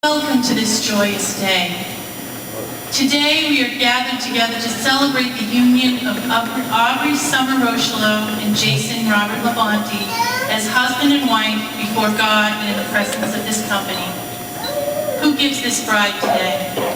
Welcome to this joyous day. Today we are gathered together to celebrate the union of Aubrey Summer Rocheleau and Jason Robert Labonte as husband and wife before God and in the presence of this company. Who gives this bride today?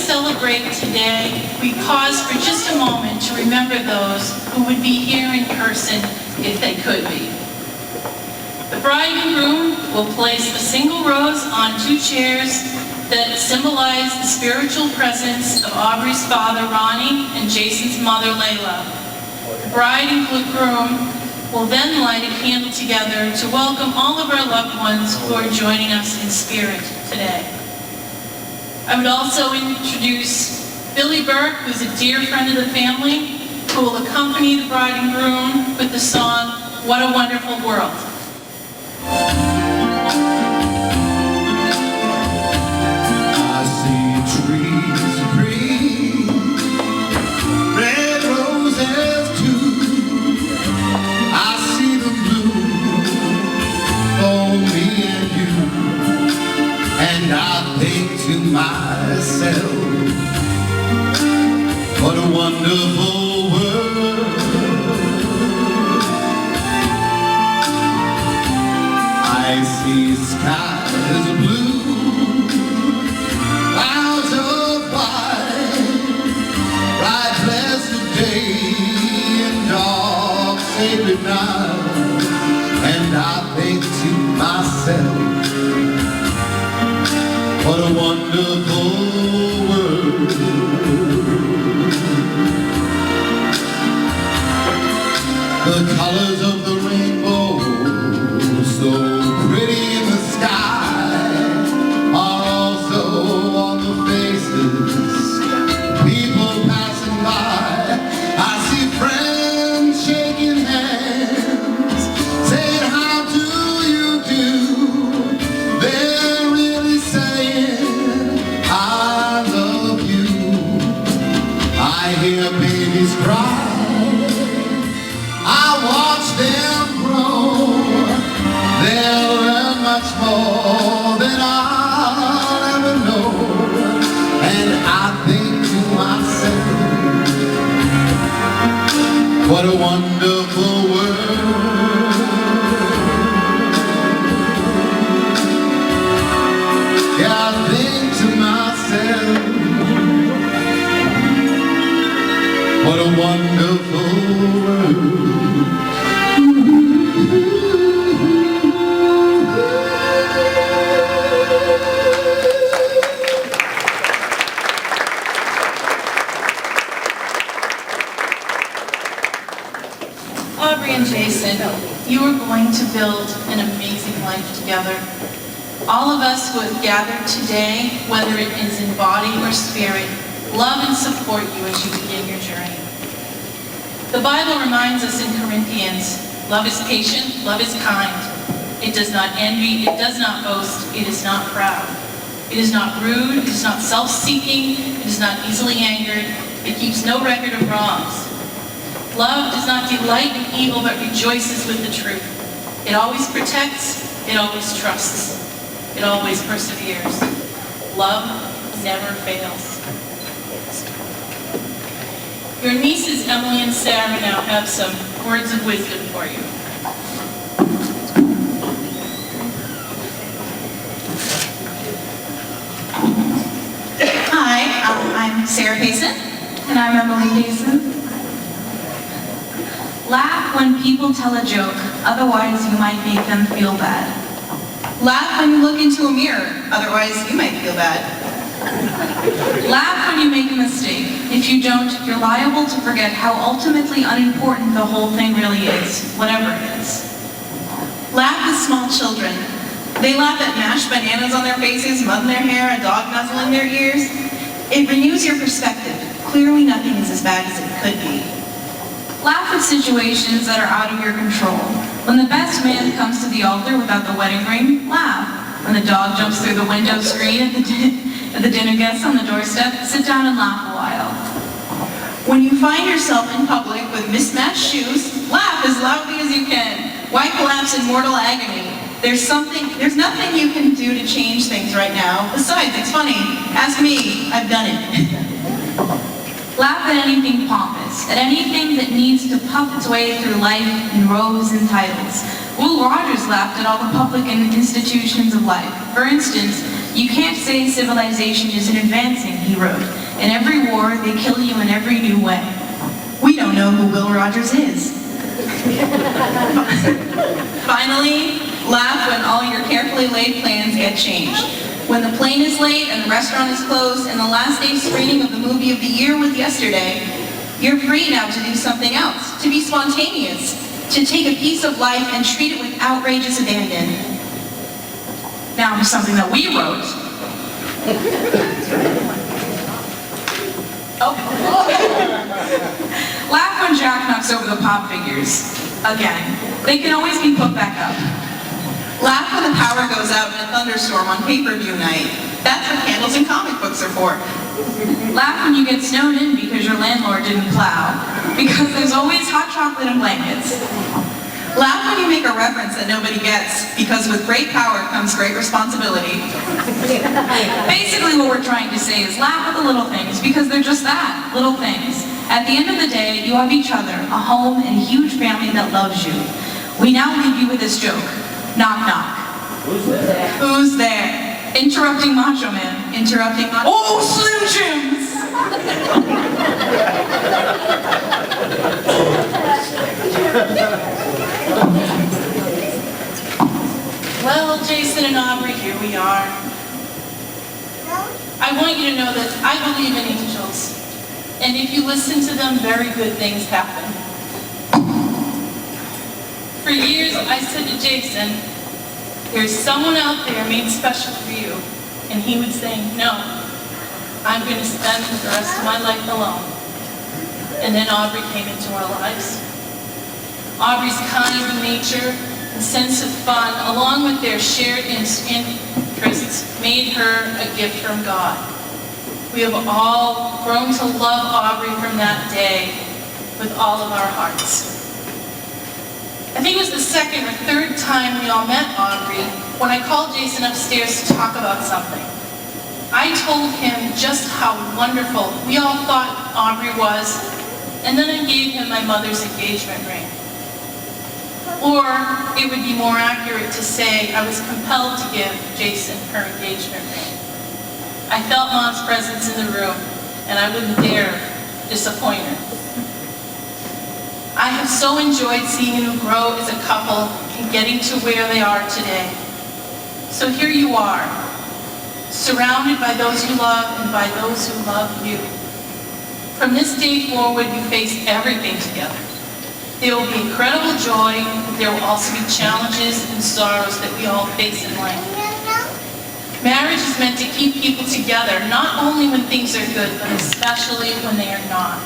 Celebrate today, we pause for just a moment to remember those who would be here in person if they could be. The bride and groom will place a single rose on two chairs that symbolize the spiritual presence of Aubrey's father, Ronnie, and Jason's mother, Layla. The bride and groom will then light a candle together to welcome all of our loved ones who are joining us in spirit today. I would also introduce Billy Burke, who's a dear friend of the family, who will accompany the bride and groom with the song, What a Wonderful World. I see trees green, red roses too. I see them bloom for me and you, and I think to myself, what a wonderful world. I see skies of blue, clouds of white, bright blessed day and dark sacred night, and I think to myself, what a wonderful world. The colors of the rainbow, so pretty in the sky, are also on the faces of people passing by. I see friends shaking hands, saying, how do you do? They're really saying, I love you. I hear babies cry, I watch them grow. They'll learn much more than I'll ever know. And I think to myself, what a wonderful world. Yeah, I think to myself, what a wonderful world. Aubrey and Jason, you are going to build an amazing life together. All of us who have gathered today, whether it is in body or spirit, love and support you as you begin your journey. The Bible reminds us in Corinthians, love is patient, love is kind. It does not envy, it does not boast, it is not proud. It is not rude, it is not self-seeking, it is not easily angered, it keeps no record of wrongs. Love does not delight in evil, but rejoices with the truth. It always protects, it always trusts, it always perseveres. Love never fails. Your nieces Emily and Sarah now have some words of wisdom for you. Hi, I'm Sarah Payson. And I'm Emily Payson. Laugh when people tell a joke, otherwise you might make them feel bad. Laugh when you look into a mirror, otherwise you might feel bad. Laugh when you make a mistake. If you don't, you're liable to forget how ultimately unimportant the whole thing really is, whatever it is. Laugh with small children. They laugh at mashed bananas on their faces, mud in their hair, a dog nuzzling their ears. It renews your perspective. Clearly nothing is as bad as it could be. Laugh at situations that are out of your control. When the best man comes to the altar without the wedding ring, laugh. When the dog jumps through the window screen at The dinner guests on the doorstep sit down and laugh a while. When you find yourself in public with mismatched shoes, laugh as loudly as you can. Why collapse in mortal agony? There's nothing you can do to change things right now. Besides, it's funny. Ask me, I've done it. Laugh at anything pompous, at anything that needs to puff its way through life in robes and titles. Will Rogers laughed at all the public and institutions of life. For instance, you can't say civilization isn't advancing, he wrote. In every war, they kill you in every new way. We don't know who Will Rogers is. Finally, laugh when all your carefully laid plans get changed. When the plane is late and the restaurant is closed and the last day screening of the movie of the year was yesterday, you're free now to do something else, to be spontaneous, to take a piece of life and treat it with outrageous abandon. Now for something that we wrote. Laugh when Jack knocks over the pop figures. Again, they can always be put back up. Laugh when the power goes out in a thunderstorm on pay-per-view night. That's what candles and comic books are for. Laugh when you get snowed in because your landlord didn't plow. Because there's always hot chocolate and blankets. Laugh when you make a reference that nobody gets, because with great power comes great responsibility. Basically what we're trying to say is laugh at the little things, because they're just that, little things. At the end of the day, you have each other, a home, and a huge family that loves you. We now leave you with this joke. Knock, knock. Who's there? Who's there? Interrupting Macho Man. Interrupting Macho Man. Oh, Slim Jims! Well, Jason and Aubrey, here we are. I want you to know that I believe in angels. And if you listen to them, very good things happen. For years, I said to Jason, there's someone out there made special for you. And he would say, no, I'm going to spend the rest of my life alone. And then Aubrey came into our lives. Aubrey's kind nature and sense of fun, along with their shared interests, made her a gift from God. We have all grown to love Aubrey from that day with all of our hearts. I think it was the second or third time we all met Aubrey when I called Jason upstairs to talk about something. I told him just how wonderful we all thought Aubrey was, and then I gave him my mother's engagement ring. Or it would be more accurate to say I was compelled to give Jason her engagement ring. I felt Mom's presence in the room, and I wouldn't dare disappoint her. I have so enjoyed seeing you grow as a couple and getting to where they are today. So here you are, surrounded by those you love and by those who love you. From this day forward, you face everything together. There will be incredible joy, but there will also be challenges and sorrows that we all face in life. Marriage is meant to keep people together, not only when things are good, but especially when they are not.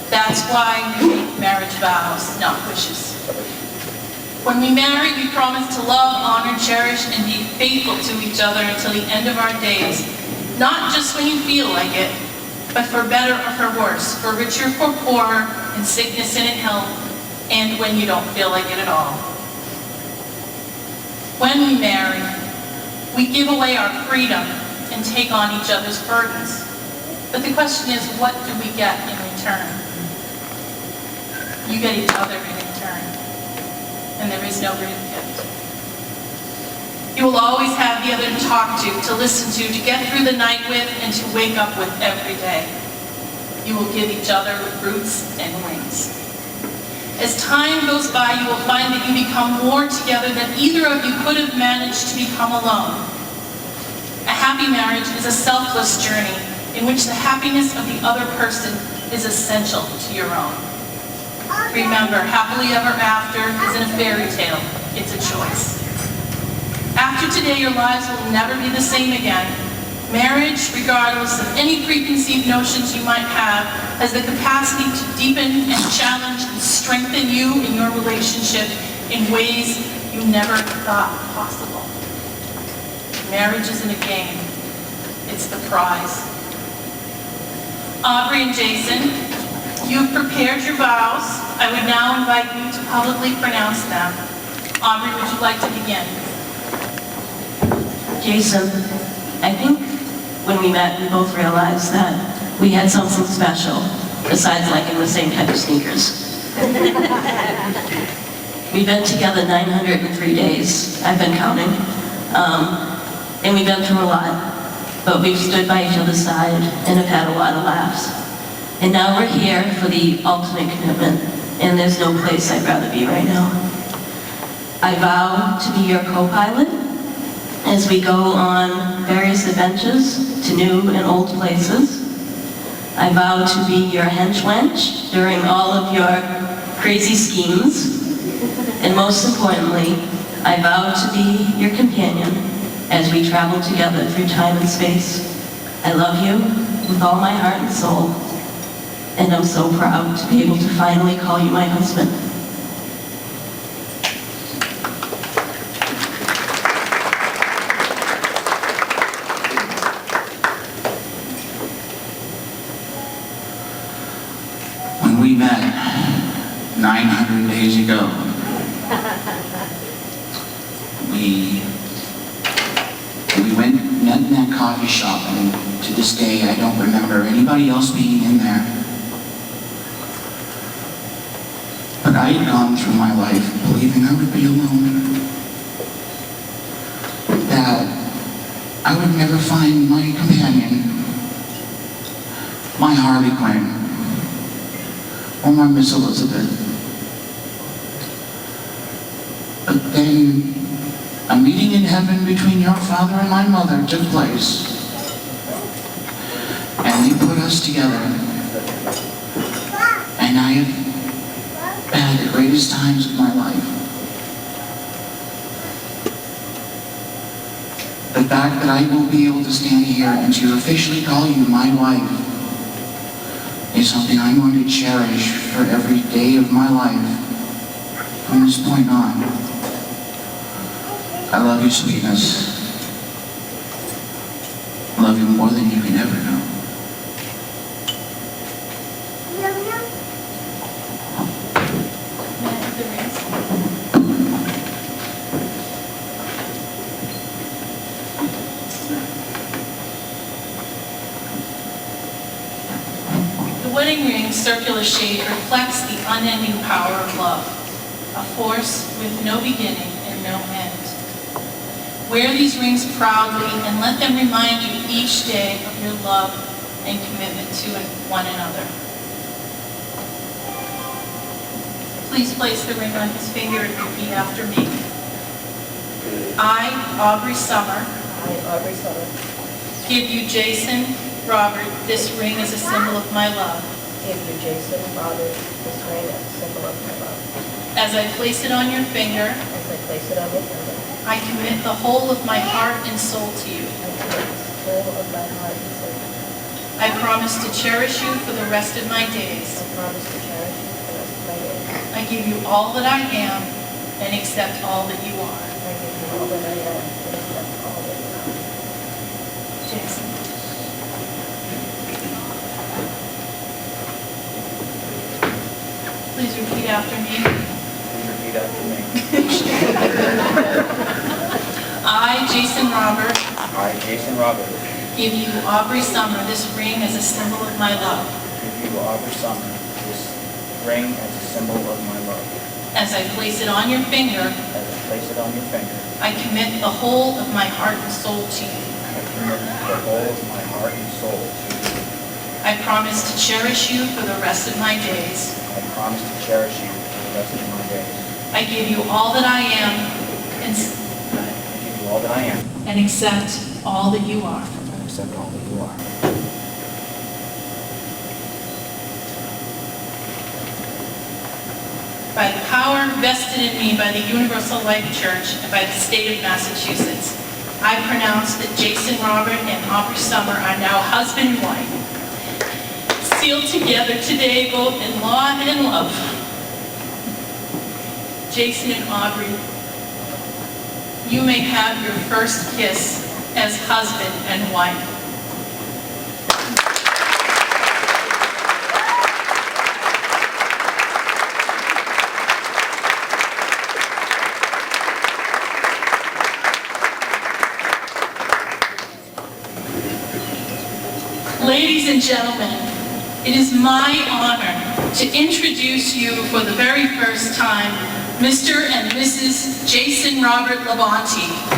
That's why we make marriage vows, not wishes. When we marry, we promise to love, honor, cherish, and be faithful to each other until the end of our days. Not just when you feel like it, but for better or for worse, for richer or for poorer, in sickness and in health, and when you don't feel like it at all. When we marry, we give away our freedom and take on each other's burdens. But the question is, what do we get in return? You get each other in return, and there is no greater gift. You will always have the other to talk to listen to get through the night with, and to wake up with every day. You will give each other roots and wings. As time goes by, you will find that you become more together than either of you could have managed to become alone. A happy marriage is a selfless journey in which the happiness of the other person is essential to your own. Remember, happily ever after isn't a fairy tale, it's a choice. After today, your lives will never be the same again. Marriage, regardless of any preconceived notions you might have, has the capacity to deepen and challenge and strengthen you in your relationship in ways you never thought possible. Marriage isn't a game. It's the prize. Aubrey and Jason, you have prepared your vows. I would now invite you to publicly pronounce them. Aubrey, would you like to begin? Jason, I think when we met, we both realized that we had something special, besides liking the same type of sneakers. We've been together 903 days, I've been counting, and we've been through a lot, but we've stood by each other's side and have had a lot of laughs. And now we're here for the ultimate commitment, and there's no place I'd rather be right now. I vow to be your co-pilot as we go on various adventures to new and old places. I vow to be your henchwench during all of your crazy schemes. And most importantly, I vow to be your companion as we travel together through time and space. I love you with all my heart and soul, and I'm so proud to be able to finally call you my husband. When we met 900 days ago, we met in that coffee shop, and to this day I don't remember anybody else being in there. But I had gone through my life believing I would be alone, that I would never find my companion, my Harley Quinn, or my Miss Elizabeth. But then a meeting in heaven between your father and my mother took place, and they put us together, and I have had the greatest times of my life. The fact that I will be able to stand here and to officially call you my wife is something I'm going to cherish for every day of my life from this point on. I love you, sweetness. I love you more than you can ever know. May I have the rings? The wedding ring's circular shape reflects the unending power of love, a force with no beginning and no end. Wear these rings proudly and let them remind you each day of your love and commitment to one another. Please place the ring on his finger and repeat after me. I, Aubrey Summer, give you, Jason Robert, this ring as a symbol of my love. Give you, Jason Robert, this ring as a symbol of my love. As I place it on your finger, As I place it on your finger, I commit the whole of my heart and soul to you. I commit the whole of my heart and soul to you. I promise to cherish you for the rest of my days. I promise to cherish you for the rest of my days. I give you all that I am and accept all that you are. I give you all that I am and accept all that you are. Jason. Please repeat after me. Please repeat after me. I, Jason Robert, I, Jason Robert, give you, Aubrey Summer, this ring as a symbol of my love. give you, Aubrey Summer, this ring as a symbol of my love. As I place it on your finger, As I place it on your finger, I commit the whole of my heart and soul to you. I commit the whole of my heart and soul to you. I promise to cherish you for the rest of my days. I promise to cherish you for the rest of my days. I give you all that I am and, I give you all that I am and accept all that you are. and accept all that you are. By the power vested in me by the Universal Life Church and by the state of Massachusetts, I pronounce that Jason Robert and Aubrey Summer are now husband and wife, sealed together today both in law and in love. Jason and Aubrey, you may have your first kiss as husband and wife. Ladies and gentlemen, it is my honor to introduce you for the very first time, Mr. and Mrs. Jason Robert Labonte.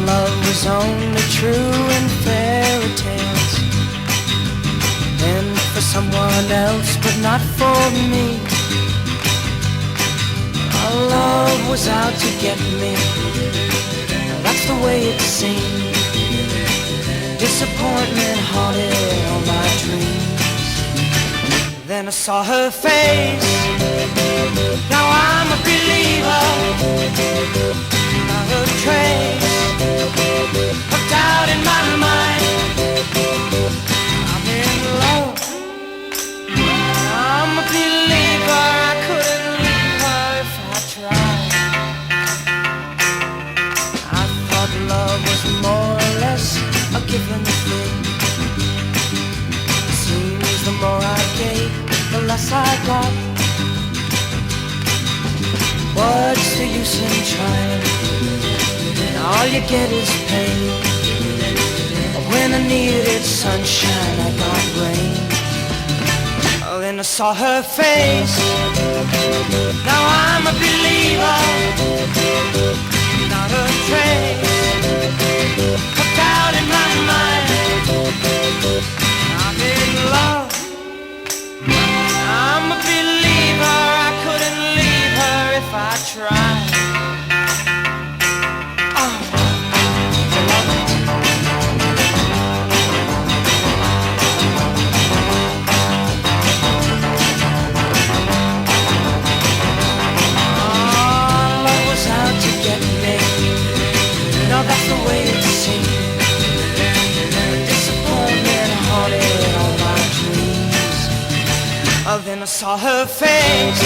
Love was only true in fairy tales, and for someone else, but not for me. Our love was out to get me, that's the way it seemed. Disappointment haunted all my dreams. Then I saw her face, now I'm a believer. Not a trace of doubt in my mind. I'm in love, I'm a believer. I couldn't leave her if I tried. I thought love was more or less a given thing. It seems the more I gave, the less I got. What's the use in trying? All you get is pain. When I needed sunshine, I got rain. Oh, then I saw her face. Now I'm a believer. Not a trace of doubt in my mind. I'm in love, I'm a believer. I couldn't leave her if I tried. That's the way it seemed. Disappointment haunted all my dreams. Oh, then I saw her face.